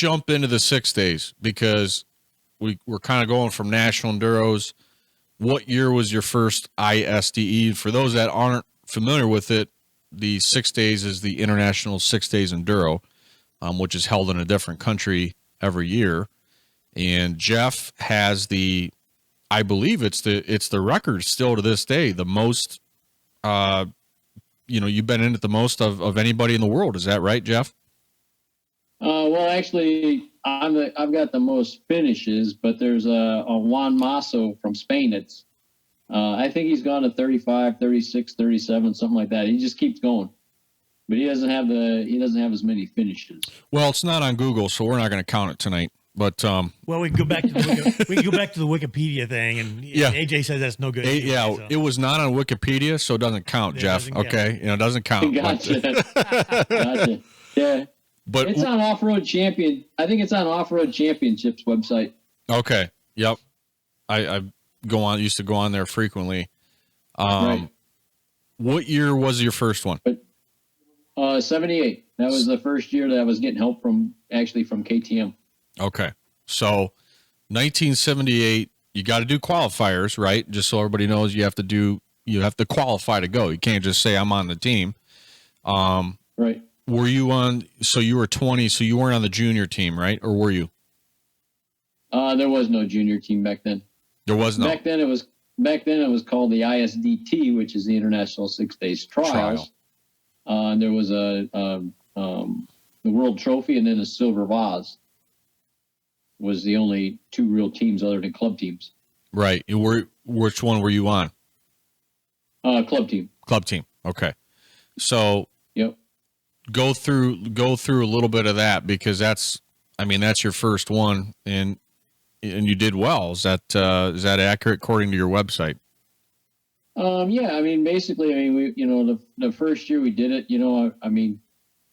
jump into the 6 days because we're kind of going from national enduros. What year was your first ISDE? For those that aren't familiar with it, the 6 days is the International 6 Days Enduro, which is held in a different country every year. And Jeff has I believe it's the record still to this day, the most, you've been in it the most of anybody in the world. Is that right, Jeff? Well, actually, I've got the most finishes, but there's a Juan Masso from Spain that's, I think he's gone to 35, 36, 37, something like that. He just keeps going, but he doesn't have as many finishes. Well, it's not on Google, so we're not going to count it tonight. But well, we can go back to the Wikipedia thing, and AJ says that's no good. So. It was not on Wikipedia, so it doesn't count, Jeff. Doesn't okay, count. It doesn't count. Gotcha. Gotcha. Yeah, but it's on Off-Road Champion. I think it's on Off-Road Championships website. Okay. Yep. I used to go on there frequently. Right. What year was your first one? 78. That was the first year that I was getting help from KTM. Okay. So 1978, you got to do qualifiers, right? Just so everybody knows you have to qualify to go. You can't just say I'm on the team. Right. Were you on, so you were 20, so you weren't on the junior team, right? Or were you? There was no junior team back then. There was no. Back then it was called the ISDT, which is the International 6 Days Trials. There was the World Trophy and then a Silver Vase. Was the only two real teams other than club teams. Right. Which one were you on? Club team. Club team. Okay. So yep. Go through a little bit of that because that's your first one and you did well. Is that accurate according to your website? Yeah. Basically, we, the first year we did it,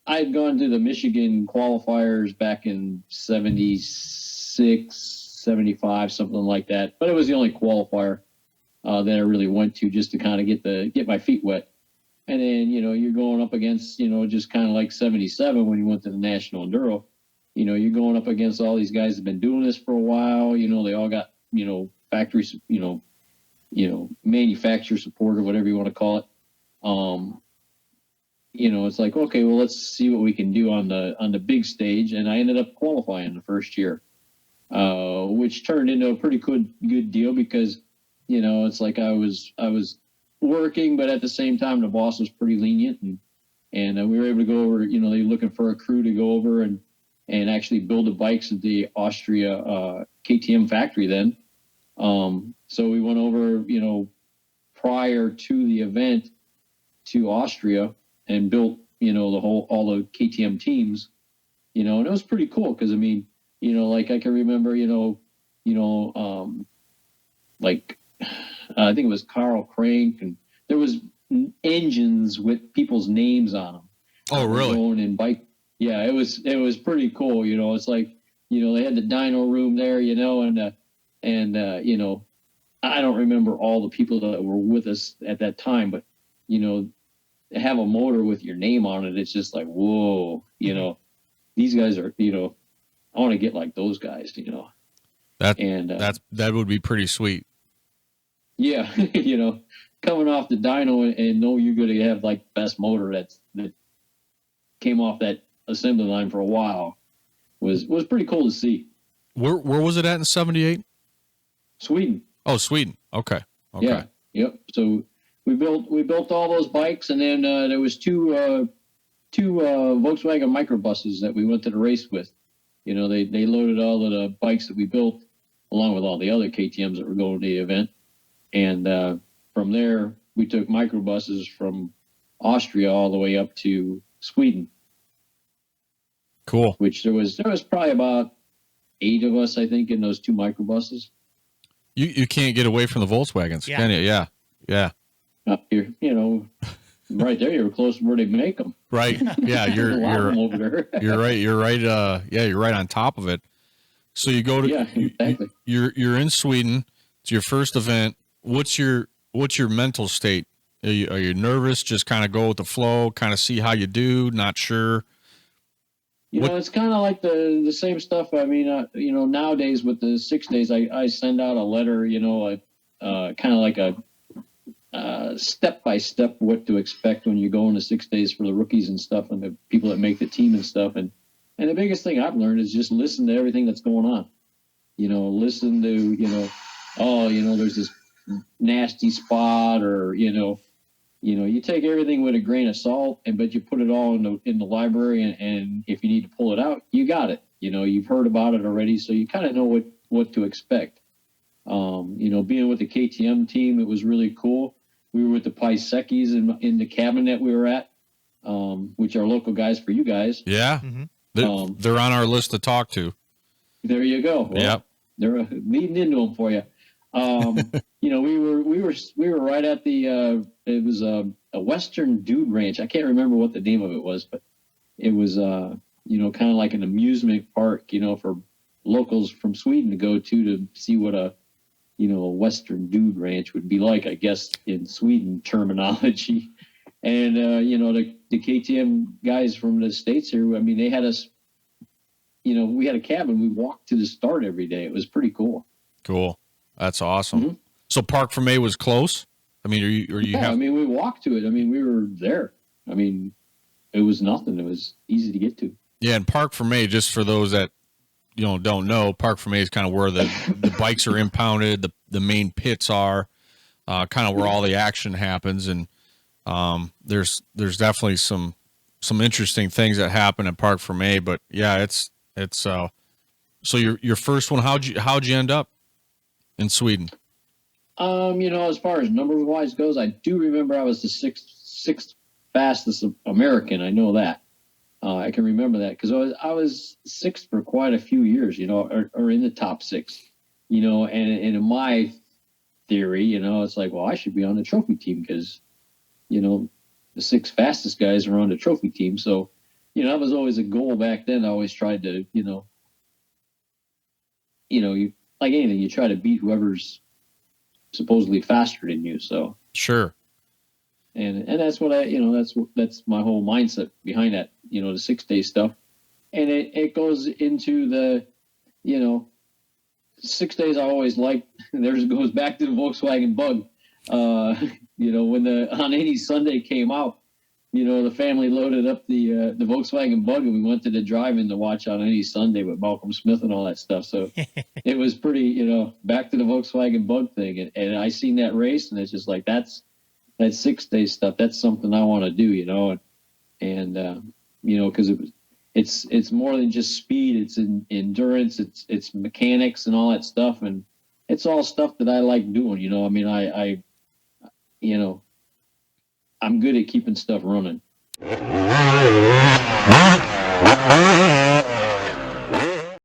I had gone to the Michigan qualifiers back in 76, 75, something like that. But it was the only qualifier that I really went to just to kind of get my feet wet. And then, you're going up against, just kind of like 77 when you went to the National Enduro. You're going up against all these guys that have been doing this for a while. They all got, factory, manufacturer support or whatever you want to call it. It's like, okay, well, let's see what we can do on the big stage. And I ended up qualifying the first year, which turned into a pretty good deal because, it's like I was working, but at the same time, the boss was pretty lenient and we were able to go over, they were looking for a crew to go over and actually build the bikes at the Austria, KTM factory then. So we went over, prior to the event to Austria and built, all the KTM teams, and it was pretty cool because, like I can remember, I think it was Carl Crank and there was engines with people's names on them. Oh, really? Going in bike. Yeah, it was pretty cool. It's like, they had the dyno room there, and I don't remember all the people that were with us at that time, but, have a motor with your name on it. It's just like, whoa, these guys are, I want to get like those guys, that would be pretty sweet. Yeah. Coming off the dyno and know you're going to have like best motor that came off that assembly line for a while was pretty cool to see. Where was it at in 78? Sweden. Oh, Sweden. Okay. Yeah. Yep. So we built all those bikes, and then there was two Volkswagen microbuses that we went to the race with. They loaded all of the bikes that we built along with all the other KTMs that were going to the event. And from there, we took microbuses from Austria all the way up to Sweden. Cool. Which there was probably about 8 of us, I think, in those 2 microbuses. You can't get away from the Volkswagens, can you? Yeah. Yeah. You're, right there. You're close to where they make them. Right. Yeah. You're over there. You're right. You're right. You're right on top of it. So you go to, exactly. You're in Sweden. It's your first event. What's your mental state? Are you nervous? Just kind of go with the flow, kind of see how you do. Not sure. You know, it's kind of like the same stuff. I mean, you know, nowadays with the 6 days, I send out a letter, you know, kind of like a step by step what to expect when you go into 6 days for the rookies and stuff, and the people that make the team and stuff. And the biggest thing I've learned is just listen to everything that's going on. You know, listen to, you know, oh, you know, there's this nasty spot, or you take everything with a grain of salt, but you put it all in the library, and if you need to pull it out, you got it. You know, you've heard about it already, so you kind of know what to expect. You know, being with the KTM team, it was really cool. We were with the Paisekis in the cabin that we were at, which are local guys for you guys. Yeah, they're on our list to talk to. There you go. Well, yep, they're leading into them for you. You know, we were right at the it was a Western Dude Ranch. I can't remember what the name of it was, but it was you know, kind of like an amusement park, you know, for locals from Sweden to go to see what a Western Dude Ranch would be like, I guess, in Sweden terminology. And you know, the KTM guys from the States here, I mean, they had us, you know, we had a cabin. We walked to the start every day. It was pretty cool. Cool. That's awesome. Mm-hmm. So Park for May was close? I mean, I mean, we walked to it. I mean, we were there. I mean, it was nothing. It was easy to get to. Yeah, and Park for May, just for those that don't know, Park for May is kind of where the bikes are impounded, the main pits are, kind of where all the action happens, and there's definitely some interesting things that happen at Park for May. But yeah, it's so your first one, how'd you end up in Sweden? You know, as far as number wise goes, I do remember I was the sixth fastest American. I know that. I can remember that because I was sixth for quite a few years, you know, or in the top six, you know, and in my theory, you know, it's like, well, I should be on the trophy team because, you know, the six fastest guys are on the trophy team. So, you know, that was always a goal back then. I always tried to, you like anything, you try to beat whoever's supposedly faster than you. So sure. And that's what that's my whole mindset behind that, you know, the 6 day stuff. And it goes into the, 6 days I always liked. There's goes back to the Volkswagen Bug. You know, when on any Sunday came out, you know, the family loaded up the Volkswagen Bug and we went to the drive-in to watch on any Sunday with Malcolm Smith and all that stuff. So it was pretty, you know, back to the Volkswagen Bug thing. And I seen that race and it's just like, that 6 day stuff. That's something I want to do, you know, and you know, because it's more than just speed. It's endurance. It's mechanics and all that stuff, and it's all stuff that I like doing. You know, I mean, I you know, I'm good at keeping stuff running.